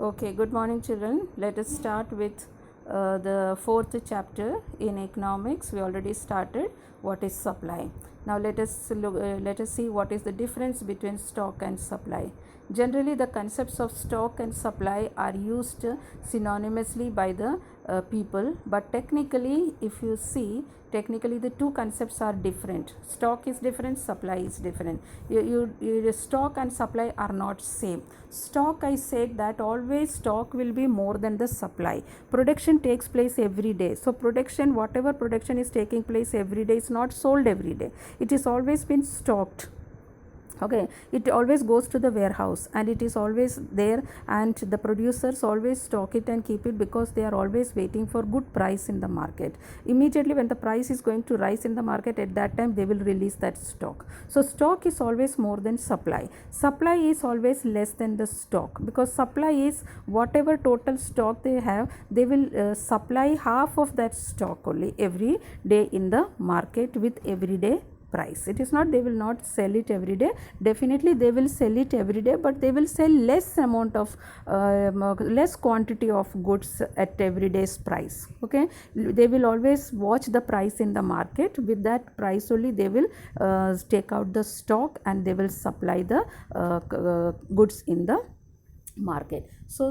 Okay, good morning, children. Let us start with the fourth chapter in economics. We already started what is supply. Now let us see what is the difference between stock and supply. Generally, the concepts of stock and supply are used synonymously by the people, but technically, if you see, technically the two concepts are different. Stock is different, supply is different. Stock and supply are not same. Stock, I said that always stock will be more than the supply. Production takes place every day. So production, whatever production is taking place every day, is not sold every day. It is always been stocked. Okay, it always goes to the warehouse and it is always there, and the producers always stock it and keep it because they are always waiting for good price in the market. Immediately when the price is going to rise in the market, at that time they will release that stock. So stock is always more than supply. Supply is always less than the stock, because supply is whatever total stock they have, they will supply half of that stock only every day in the market with everyday price. It is not they will not sell it every day. Definitely they will sell it every day, but they will sell less amount of less quantity of goods at everyday's price. Okay, they will always watch the price in the market. With that price only they will take out the stock and they will supply the goods in the market. So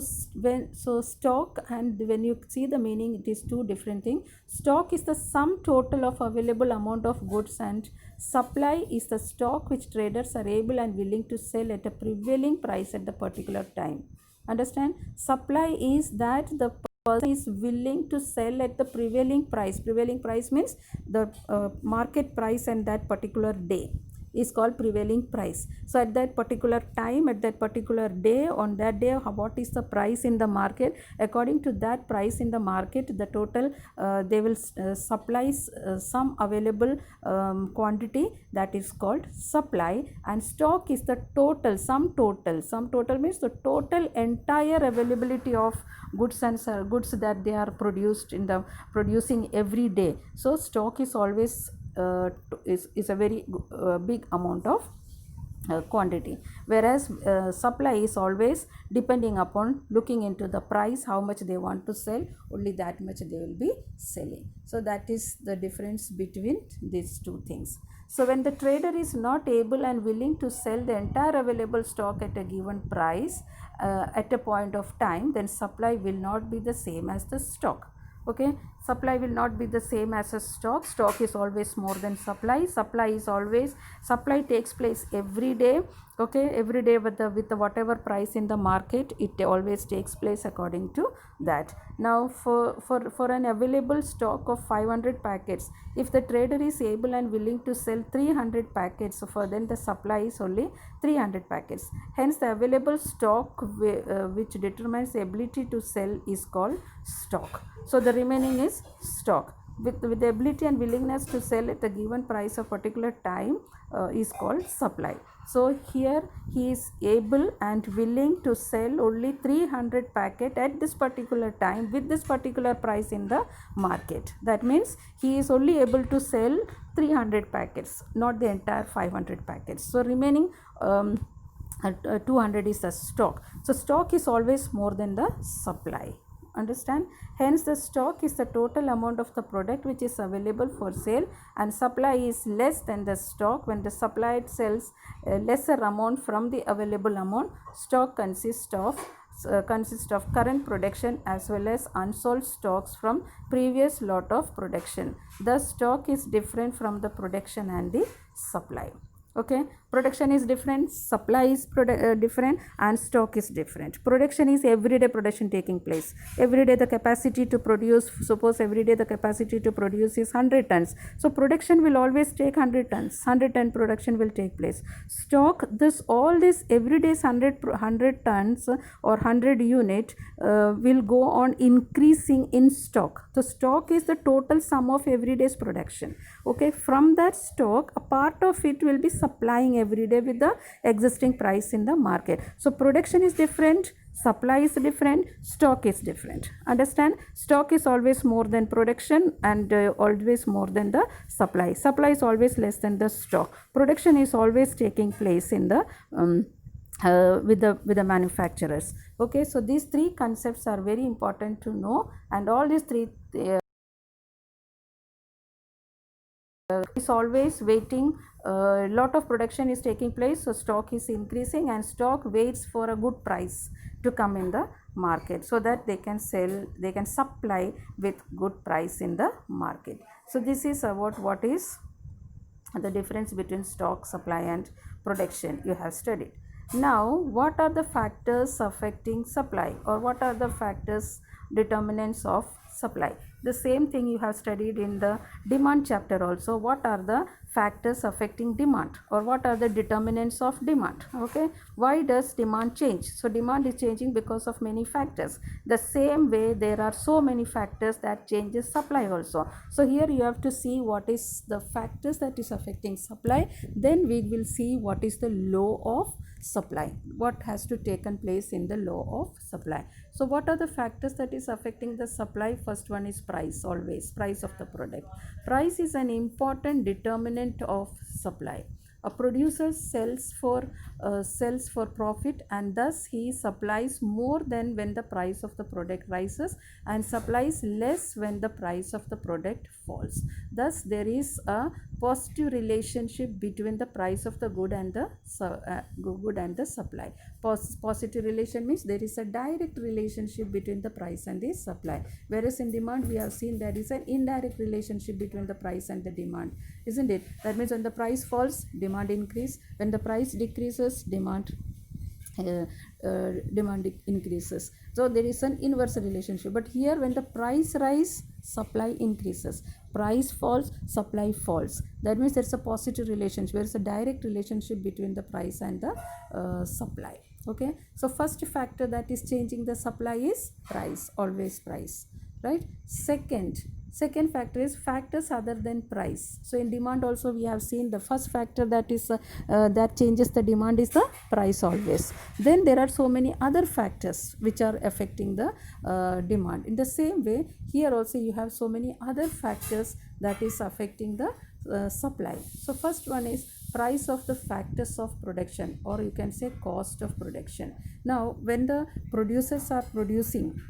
stock, and when you see the meaning, it is two different things. Stock is the sum total of available amount of goods, and supply is the stock which traders are able and willing to sell at a prevailing price at the particular time. Understand? Supply is that the person is willing to sell at the prevailing price. Prevailing price means the market price and that particular day is called prevailing price. So at that particular time, at that particular day, on that day, what is the price in the market? According to that price in the market, the total they will supply some available quantity, that is called supply. And stock is the total, sum total means the total entire availability of goods and goods that they are producing every day. So stock is always is a very big amount of quantity, whereas supply is always depending upon looking into the price, how much they want to sell, only that much they will be selling. So that is the difference between these two things. So when the trader is not able and willing to sell the entire available stock at a given price at a point of time, then supply will not be the same as the stock. Okay, supply will not be the same as a stock. Stock is always more than supply. Supply takes place every day. Okay, every day with the whatever price in the market, it always takes place according to that. Now for an available stock of 500 packets, if the trader is able and willing to sell 300 packets, for then the supply is only 300 packets. Hence the available stock which determines the ability to sell is called stock. So the remaining is stock. With the ability and willingness to sell at a given price of particular time is called supply. So here he is able and willing to sell only 300 packet at this particular time with this particular price in the market. That means he is only able to sell 300 packets, not the entire 500 packets. So remaining 200 is the stock. So stock is always more than the supply. Understand? Hence the stock is the total amount of the product which is available for sale, and supply is less than the stock. When the supplier sells a lesser amount from the available amount, stock consists of current production as well as unsold stocks from previous lot of production. Thus stock is different from the production and the supply. Okay, production is different, supply is different, and stock is different. Production is everyday production taking place. Every day the capacity to produce, suppose every day the capacity to produce is 100 tons. So production will always take 100 tons. 100 ton production will take place. Stock, all this everyday 100 tons or 100 unit will go on increasing in stock. So stock is the total sum of everyday's production. Okay, from that stock, a part of it will be supplying every day with the existing price in the market. So production is different, supply is different, stock is different. Understand? Stock is always more than production and always more than the supply. Supply is always less than the stock. Production is always taking place in the with the manufacturers. Okay, so these three concepts are very important to know, and all these three is always waiting. A lot of production is taking place, so stock is increasing, and stock waits for a good price to come in the market so that they can sell, they can supply with good price in the market. So this is about what is the difference between stock, supply and production you have studied. Now what are the factors affecting supply, or what are the factors determinants of supply? The same thing you have studied in the demand chapter also. What are the factors affecting demand, or what are the determinants of demand? Okay, why does demand change? So demand is changing because of many factors. The same way there are so many factors that changes supply also. So here you have to see what is the factors that is affecting supply, then we will see what is the law of supply, what has to taken place in the law of supply. So what are the factors that is affecting the supply? First one is price, always price of the product. Price is an important determinant of supply. A producer sells for profit, and thus he supplies more than when the price of the product rises, and supplies less when the price of the product falls. Thus there is a positive relationship between the price of the good and the supply. Positive relation means there is a direct relationship between the price and the supply, whereas in demand we have seen there is an indirect relationship between the price and the demand, isn't it? That means when the price falls, demand increase; when the price decreases, demand increases. So there is an inverse relationship. But here when the price rise, supply increases; price falls, supply falls. That means there is a positive relationship. There is a direct relationship between the price and the supply. Okay, so first factor that is changing the supply is price, always price, right? Second factor is factors other than price. So in demand also we have seen the first factor that is that changes the demand is the price always. Then there are so many other factors which are affecting the demand. In the same way here also you have so many other factors that is affecting the supply. So first one is price of the factors of production, or you can say cost of production. Now when the producers are producing,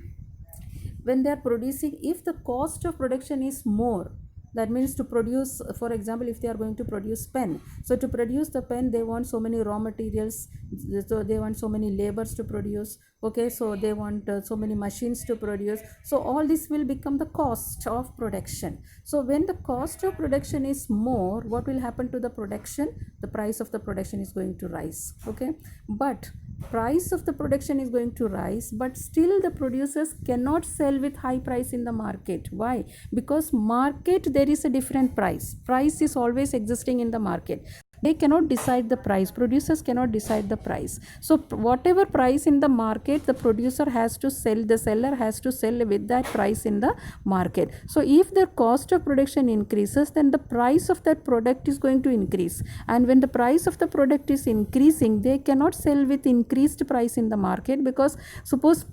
if the cost of production is more, that means to produce, for example, if they are going to produce pen, so to produce the pen they want so many raw materials, so they want so many labors to produce. Okay, so they want so many machines to produce. So all this will become the cost of production. So when the cost of production is more, what will happen to the production? The price of the production is going to rise. Okay, but price of the production is going to rise, but still the producers cannot sell with high price in the market. Why? Because market there is a different price is always existing in the market. They cannot decide the price, producers cannot decide the price. So whatever price in the market, the producer has to sell, the seller has to sell with that price in the market. So if the cost of production increases, then the price of that product is going to increase, and when the price of the product is increasing, they cannot sell with increased price in the market, because suppose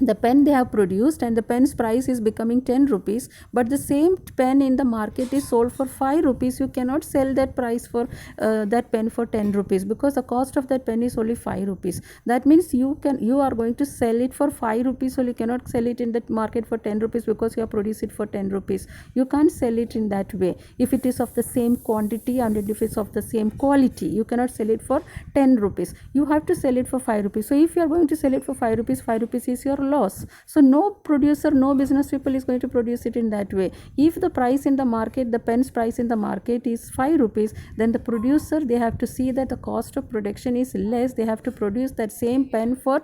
the pen they have produced and the pen's price is becoming 10 rupees, but the same pen in the market is sold for 5 rupees. You cannot sell that price for that pen for 10 rupees, because the cost of that pen is only 5 rupees. That means you are going to sell it for 5 rupees, so you cannot sell it in that market for 10 rupees, because you have produced it for 10 rupees. You can't sell it in that way. If it is of the same quantity and if it's of the same quality, you cannot sell it for 10 rupees. You have to sell it for 5 rupees. So if you are going to sell it for 5 rupees, 5 rupees is your loss. So no producer, no business people is going to produce it in that way. If the price in the market, the pen's price in the market is 5 rupees, then the producer, they have to see that the cost of production is less. They have to produce that same pen for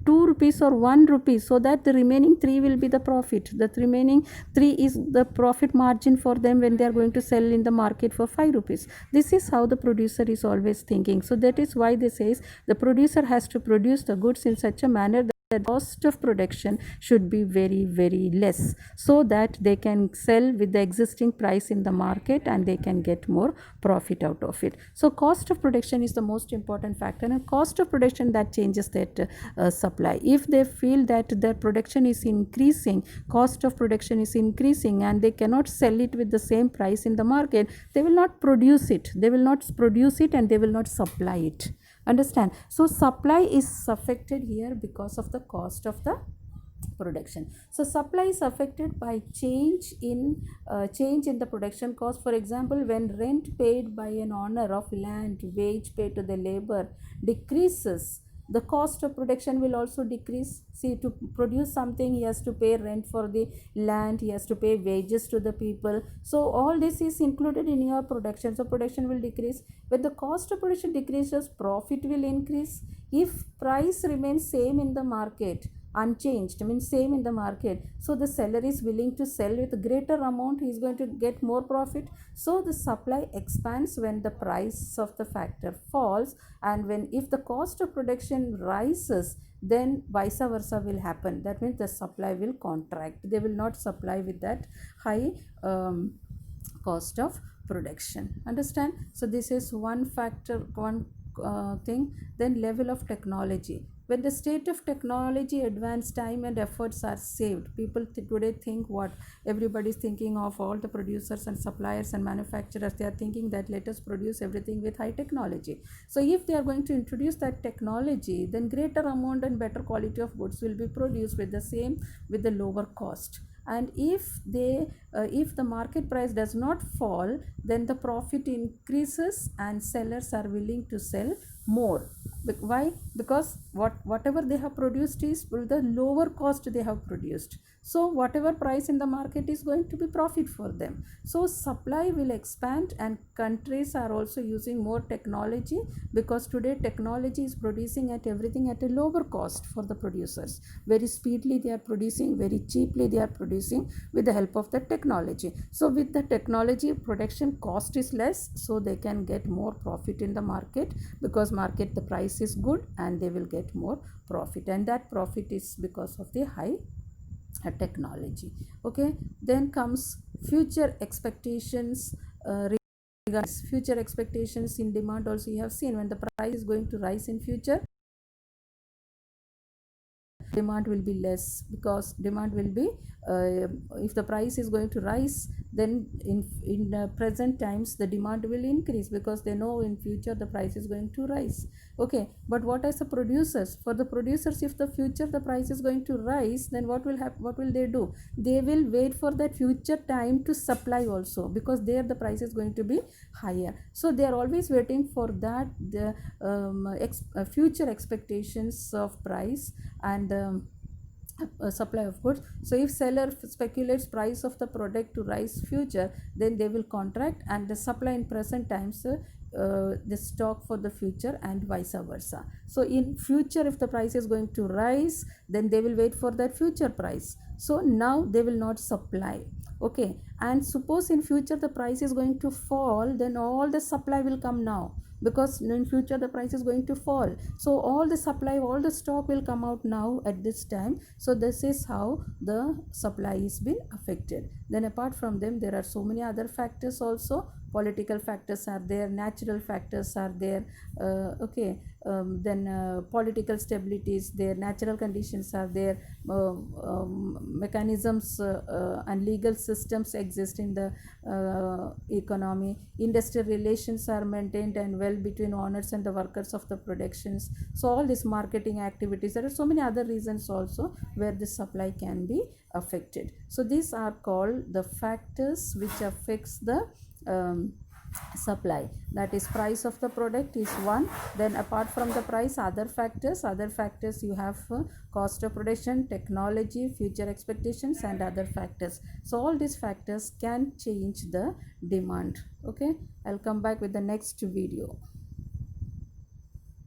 2 rupees or 1 rupee, so that the remaining 3 will be the profit. The remaining 3 is the profit margin for them when they are going to sell in the market for 5 rupees. This is how the producer is always thinking. So that is why they says the producer has to produce the goods in such a manner that the cost of production should be very, very less, so that they can sell with the existing price in the market and they can get more profit out of it. So cost of production is the most important factor, and cost of production that changes that supply. If they feel that their production is increasing, cost of production is increasing, and they cannot sell it with the same price in the market, they will not produce it. They will not produce it and they will not supply it. Understand? So supply is affected here because of the cost of the production. So supply is affected by change in the production cost. For example, when rent paid by an owner of land, wage paid to the labor decreases, the cost of production will also decrease. See, to produce something, he has to pay rent for the land, he has to pay wages to the people. So all this is included in your production. So production will decrease. When the cost of production decreases, profit will increase. If price remains same in the market, unchanged, means same in the market, so the seller is willing to sell with greater amount, he is going to get more profit. So the supply expands when the price of the factor falls, and when, if the cost of production rises, then vice versa will happen. That means the supply will contract, they will not supply with that high cost of production. Understand? So this is one factor, one thing. Then level of technology. When the state of technology advance, time and efforts are saved. People today think what everybody is thinking of, all the producers and suppliers and manufacturers, they are thinking that let us produce everything with high technology. So if they are going to introduce that technology, then greater amount and better quality of goods will be produced with the same, with the lower cost. And if the market price does not fall, then the profit increases and sellers are willing to sell more. Why? Because whatever they have produced is the lower cost they have produced. So whatever price in the market is going to be profit for them. So supply will expand, and countries are also using more technology, because today technology is producing at everything at a lower cost for the producers. Very speedily they are producing, very cheaply they are producing with the help of the technology. So with the technology, production cost is less, so they can get more profit in the market, because market the price is good and they will get more profit, and that profit is because of the high technology. Okay, then comes future expectations. Regards future expectations in demand also, you have seen when the price is going to rise in future, demand will be less, because demand will be if the price is going to rise, then in present times the demand will increase, because they know in future the price is going to rise. Okay, but what is the producers? For the producers, if the future the price is going to rise, then what will happen? What will they do? They will wait for that future time to supply also, because there the price is going to be higher. So they are always waiting for that, the future expectations of price and supply of goods. So if seller speculates price of the product to rise future, then they will contract and the supply in present times the stock for the future, and vice versa. So in future, if the price is going to rise, then they will wait for that future price. So now they will not supply. Okay, and suppose in future the price is going to fall, then all the supply will come now, because in future the price is going to fall. So all the supply, all the stock will come out now at this time. So this is how the supply is been affected. Then apart from them, there are so many other factors also. Political factors are there, natural factors are there. Okay, then political stability is there, natural conditions are there, mechanisms and legal systems exist in the economy, industrial relations are maintained and well between owners and the workers of the productions. So all these marketing activities, there are so many other reasons also where the supply can be affected. So these are called the factors which affects the supply. That is, price of the product is one. Then apart from the price, other factors you have cost of production, technology, future expectations, and other factors. So all these factors can change the demand. Okay, I'll come back with the next video.